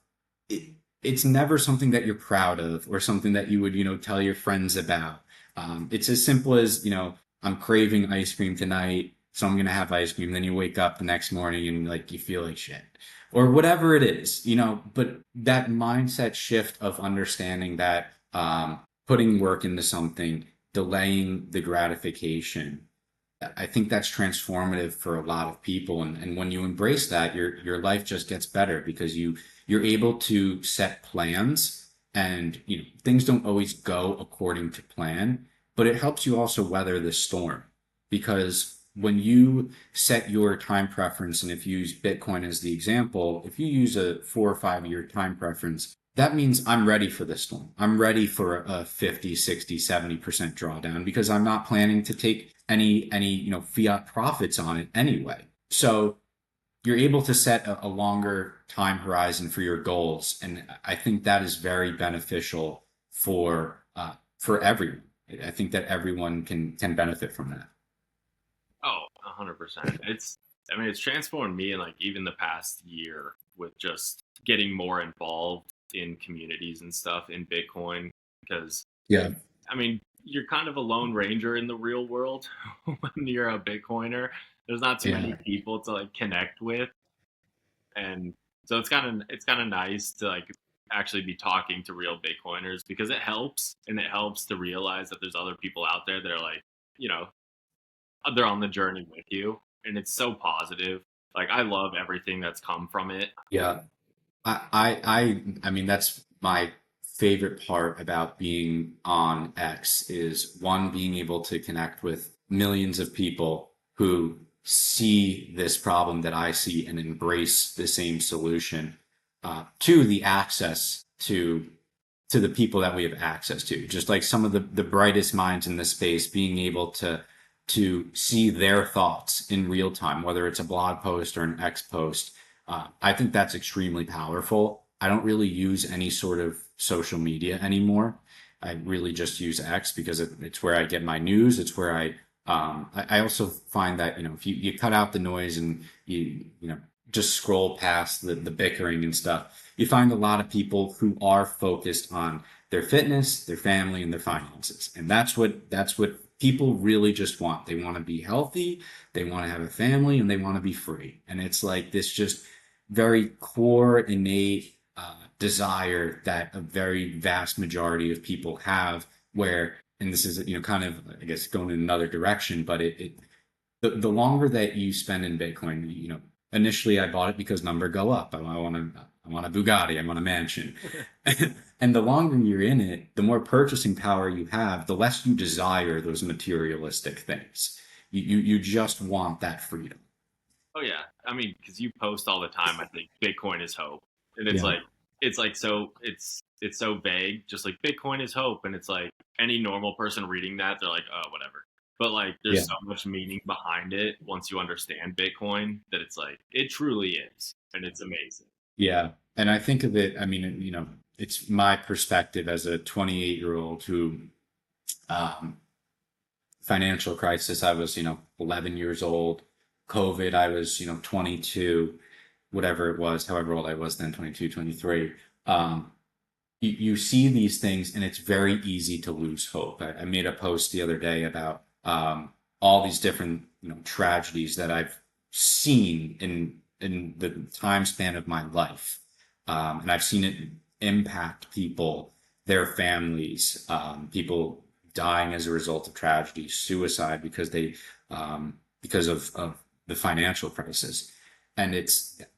Speaker 1: it's never something that you're proud of or something that you would tell your friends about. It's as simple as I'm craving ice cream tonight, so I'm gonna have ice cream. Then you wake up the next morning and like you feel like shit, or whatever it is. But that mindset shift of understanding that putting work into something, delaying the gratification, I think that's transformative for a lot of people. And when you embrace that, your life just gets better because you're able to set plans, and things don't always go according to plan, but it helps you also weather the storm. Because when you set your time preference, and if you use Bitcoin as the example, if you use a 4 or 5 year time preference, that means I'm ready for the storm. I'm ready for a 50, 60, 70% drawdown because I'm not planning to take any fiat profits on it anyway. So you're able to set a longer time horizon for your goals, and I think that is very beneficial for everyone. I think that everyone can benefit from that.
Speaker 2: Oh, 100%. I mean, it's transformed me in like even the past year with just getting more involved in communities and stuff in Bitcoin because
Speaker 1: Yeah,
Speaker 2: I mean, you're kind of a lone ranger in the real world when you're a Bitcoiner. There's not too many
Speaker 1: yeah,
Speaker 2: people to like connect with, and so it's kind of nice to like actually be talking to real Bitcoiners because it helps to realize that there's other people out there that are like, you know, they're on the journey with you, and it's so positive. Like I love everything that's come from it.
Speaker 1: yeah. I mean, that's my favorite part about being on X is one, being able to connect with millions of people who see this problem that I see and embrace the same solution. Two, the access to the people that we have access to, just like some of the brightest minds in this space, being able to see their thoughts in real time, whether it's a blog post or an X post. I think that's extremely powerful. I don't really use any sort of social media anymore. I really just use X because it's where I get my news. It's where I also find that if you cut out the noise and you just scroll past the bickering and stuff, you find a lot of people who are focused on their fitness, their family, and their finances, and that's what people really just want. They want to be healthy, they want to have a family, and they want to be free. And it's like this just very core, innate desire that a very vast majority of people have. Where, and this is kind of, I guess, going in another direction, but the longer that you spend in Bitcoin, initially I bought it because number go up. I want a Bugatti, I want a mansion. And the longer you're in it, the more purchasing power you have, the less you desire those materialistic things. You just want that freedom.
Speaker 2: Oh yeah, I mean, because you post all the time. I think Bitcoin is hope, and it's
Speaker 1: Yeah.
Speaker 2: like it's so vague, just like Bitcoin is hope, and it's like any normal person reading that, they're like, oh, whatever. But like,
Speaker 1: Yeah.
Speaker 2: there's so much meaning behind it once you understand Bitcoin that it's like it truly is, and it's amazing.
Speaker 1: Yeah. And I think of it, I mean, it's my perspective as a 28-year-old who, um, financial crisis, I was, 11 years old. COVID, I was, 22, whatever it was, however old I was then, 22, 23. You see these things and it's very easy to lose hope. I made a post the other day about all these different, tragedies that I've seen in the time span of my life. And I've seen it impact people, their families, people dying as a result of tragedy, suicide because of the financial crisis. And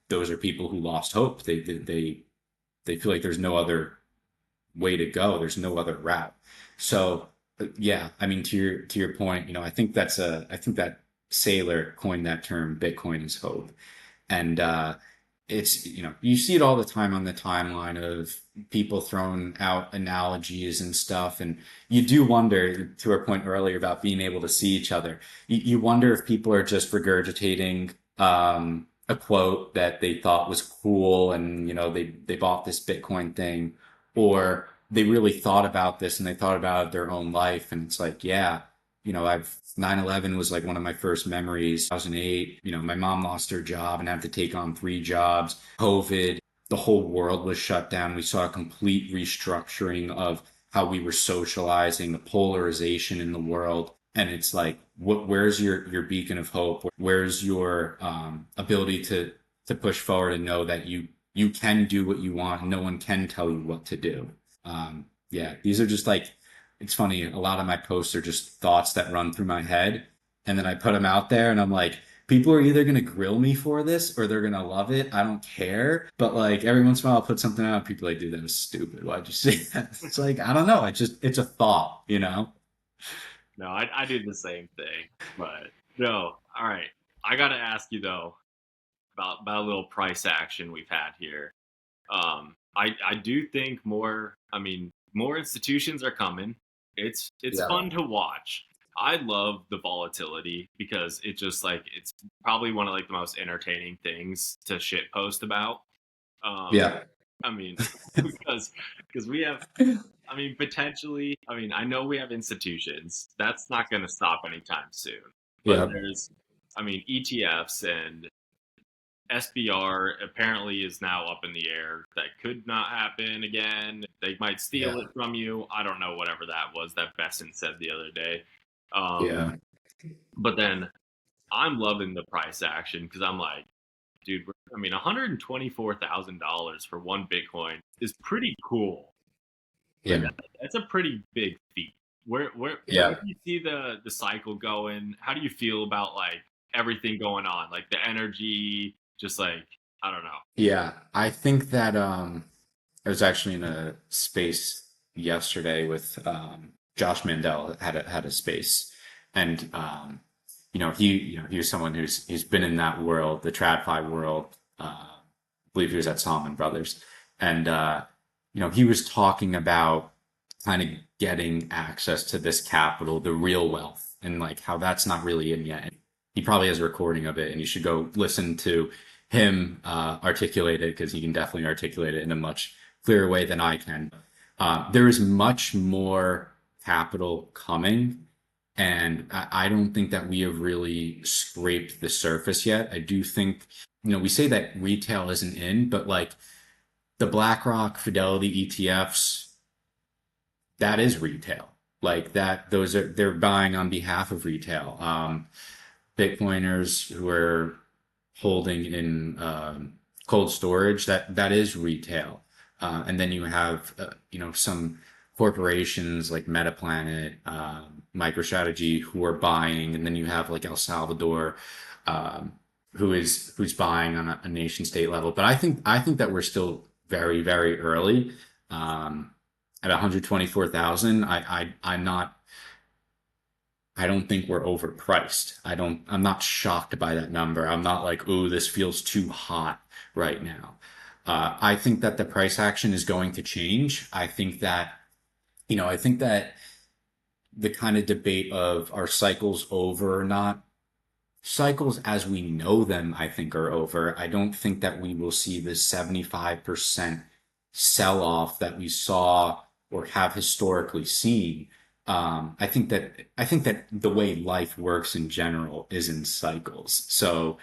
Speaker 1: those are people who lost hope. They feel like there's no other way to go. There's no other route. So yeah, I mean, to your point, I think that Sailor coined that term, Bitcoin is hope. And it's, you see it all the time on the timeline of people throwing out analogies and stuff. And you do wonder, to our point earlier about being able to see each other, you wonder if people are just regurgitating a quote that they thought was cool, and they bought this Bitcoin thing, or they really thought about this and they thought about their own life. And it's like, yeah, I've 9/11 was like one of my first memories. 2008, my mom lost her job and had to take on three jobs. COVID, the whole world was shut down. We saw a complete restructuring of how we were socializing, the polarization in the world. And it's like, where's your beacon of hope? Where's your ability to push forward and know that you can do what you want. No one can tell you what to do. Yeah, these are just like, it's funny. A lot of my posts are just thoughts that run through my head. And then I put them out there and I'm like, people are either going to grill me for this or they're going to love it. I don't care. But like every once in a while I'll put something out. People are like, dude, that was stupid. Why'd you say that? It's like, I don't know. It's a thought.
Speaker 2: No, I do the same thing. But no, all right. I got to ask you though about a little price action we've had here. I do think more. I mean, more institutions are coming. It's
Speaker 1: Yeah.
Speaker 2: fun to watch. I love the volatility because it just like it's probably one of like the most entertaining things to shit post about. Um,
Speaker 1: Yeah.
Speaker 2: I mean, because we have, I mean, potentially, I mean, I know we have institutions. That's not going to stop anytime soon. But
Speaker 1: Yeah.
Speaker 2: there's, I mean, ETFs and SBR apparently is now up in the air. That could not happen again. They might steal
Speaker 1: Yeah.
Speaker 2: it from you. I don't know, whatever that was that Besson said the other day. Um,
Speaker 1: Yeah.
Speaker 2: but then I'm loving the price action because I'm like, dude, I mean, $124,000 for one Bitcoin is pretty cool. Like
Speaker 1: Yeah.
Speaker 2: that's a pretty big feat. Where
Speaker 1: Yeah.
Speaker 2: do you see the cycle going? How do you feel about like everything going on, like the energy? Just like I don't know.
Speaker 1: Yeah. I think that I was actually in a space yesterday with Josh Mandel had a space, and he was someone he's been in that world, the TradFi world. I believe he was at Salomon Brothers, and he was talking about kind of getting access to this capital, the real wealth, and like how that's not really in yet. He probably has a recording of it, and you should go listen to him articulate it because he can definitely articulate it in a much clearer way than I can. There is much more capital coming, and I don't think that we have really scraped the surface yet. I do think, we say that retail isn't in, but like the BlackRock Fidelity ETFs, that is retail. Like that, they're buying on behalf of retail. Bitcoiners who are holding in cold storage, that is retail. And then you have some corporations like Metaplanet, MicroStrategy who are buying, and then you have like El Salvador, um, who's buying on a nation state level. But I think that we're still very very early. At 124,000, I don't think we're overpriced. I'm not shocked by that number. I'm not like, ooh, this feels too hot right now. I think that the price action is going to change. I think that the kind of debate of are cycles over or not, cycles as we know them, I think are over. I don't think that we will see the 75% sell off that we saw or have historically seen. I think that the way life works in general is in cycles. So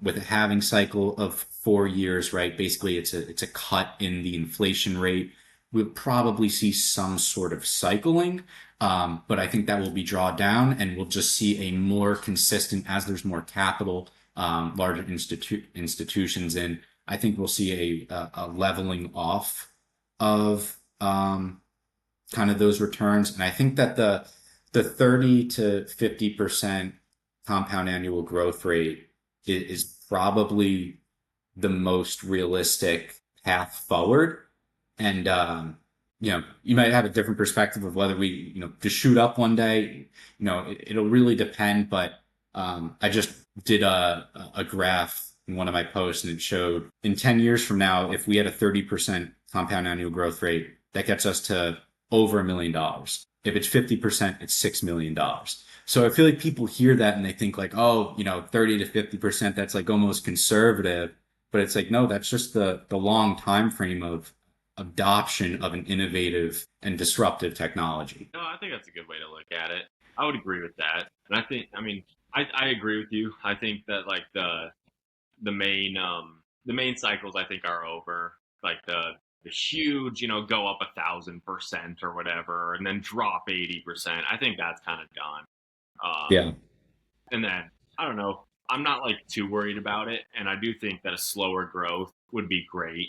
Speaker 1: with a halving cycle of 4 years, right? Basically, it's a cut in the inflation rate. we'll probably see some sort of cycling. But I think that will be drawn down, and we'll just see a more consistent, as there's more capital, larger institutions in. I think we'll see a leveling off of kind of those returns. And I think that the 30 to 50% compound annual growth rate is probably the most realistic path forward. And you might have a different perspective of whether we, just shoot up one day. It'll really depend. But I just did a graph in one of my posts, and it showed in 10 years from now, if we had a 30% compound annual growth rate, that gets us to over $1 million. If it's 50%, it's $6 million. So I feel like people hear that and they think like, oh, 30 to 50%, that's like almost conservative. But it's like, no, that's just the long time frame of adoption of an innovative and disruptive technology.
Speaker 2: No, I think that's a good way to look at it. I would agree with that. And I agree with you. I think that like the main cycles I think are over. Like the huge, go up 1,000% or whatever, and then drop 80%. I think that's kind of done.
Speaker 1: Yeah.
Speaker 2: And then I don't know. I'm not like too worried about it, and I do think that a slower growth would be great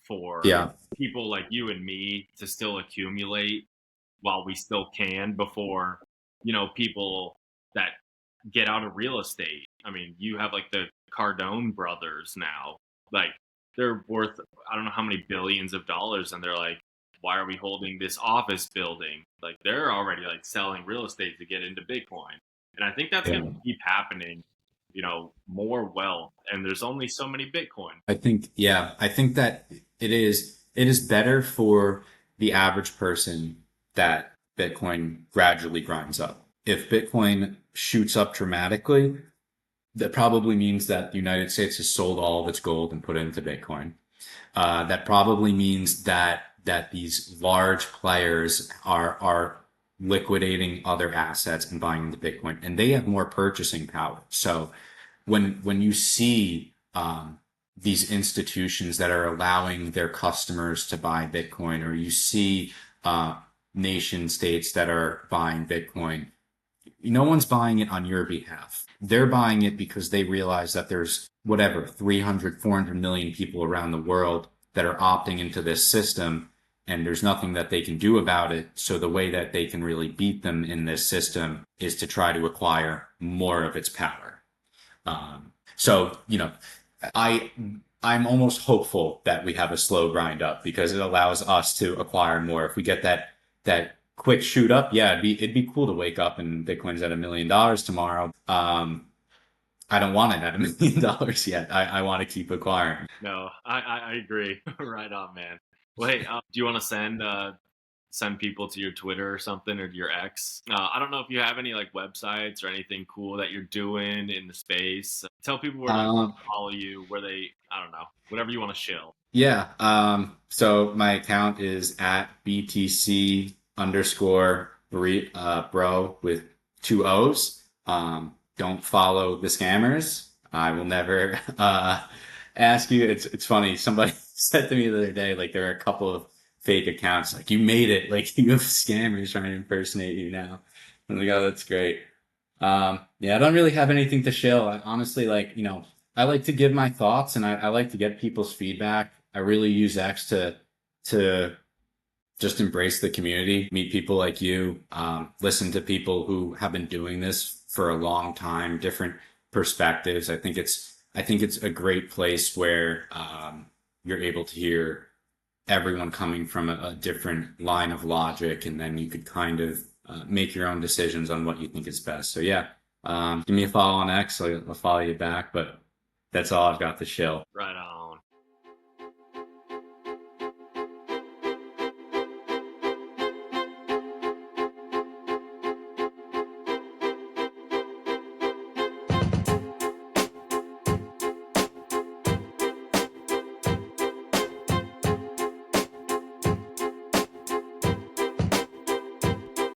Speaker 2: for
Speaker 1: Yeah.
Speaker 2: people like you and me to still accumulate while we still can before people that get out of real estate. I mean, you have like the Cardone brothers now, like they're worth I don't know how many billions of dollars, and they're like, why are we holding this office building? Like they're already like selling real estate to get into Bitcoin. And I think that's
Speaker 1: Yeah.
Speaker 2: going to keep happening, more wealth. And there's only so many Bitcoin.
Speaker 1: I think that it is better for the average person that Bitcoin gradually grinds up. If Bitcoin shoots up dramatically, that probably means that the United States has sold all of its gold and put it into Bitcoin. That probably means that these large players are liquidating other assets and buying into Bitcoin, and they have more purchasing power. So when you see these institutions that are allowing their customers to buy Bitcoin, or you see nation states that are buying Bitcoin, no one's buying it on your behalf. They're buying it because they realize that there's whatever 300, 400 million people around the world that are opting into this system, and there's nothing that they can do about it. So the way that they can really beat them in this system is to try to acquire more of its power. So, I'm almost hopeful that we have a slow grind up because it allows us to acquire more. If we get that quick shoot up, yeah, it'd be cool to wake up and Bitcoin's at $1 million tomorrow. I don't want it at $1 million yet. I want to keep acquiring.
Speaker 2: No, I agree. Right on, man. Well, hey, do you want to send people to your Twitter or something, or to your X? I don't know if you have any like websites or anything cool that you're doing in the space. Tell people where to follow you, I don't know, whatever you want to shill.
Speaker 1: Yeah. So my account is at BTC underscore bro with 2 O's. Don't follow the scammers. I will never ask you. It's funny. Somebody said to me the other day, like there are a couple of fake accounts. Like you made it. Like you have scammers trying to impersonate you now. I'm like, oh, that's great. Yeah, I don't really have anything to shill. I honestly I like to give my thoughts, and I like to get people's feedback. I really use X to just embrace the community, meet people like you, listen to people who have been doing this for a long time, different perspectives. I think it's a great place where you're able to hear everyone coming from a different line of logic, and then you could kind of make your own decisions on what you think is best. So yeah, give me a follow on X. I'll follow you back, but that's all I've got to shill.
Speaker 2: Right on.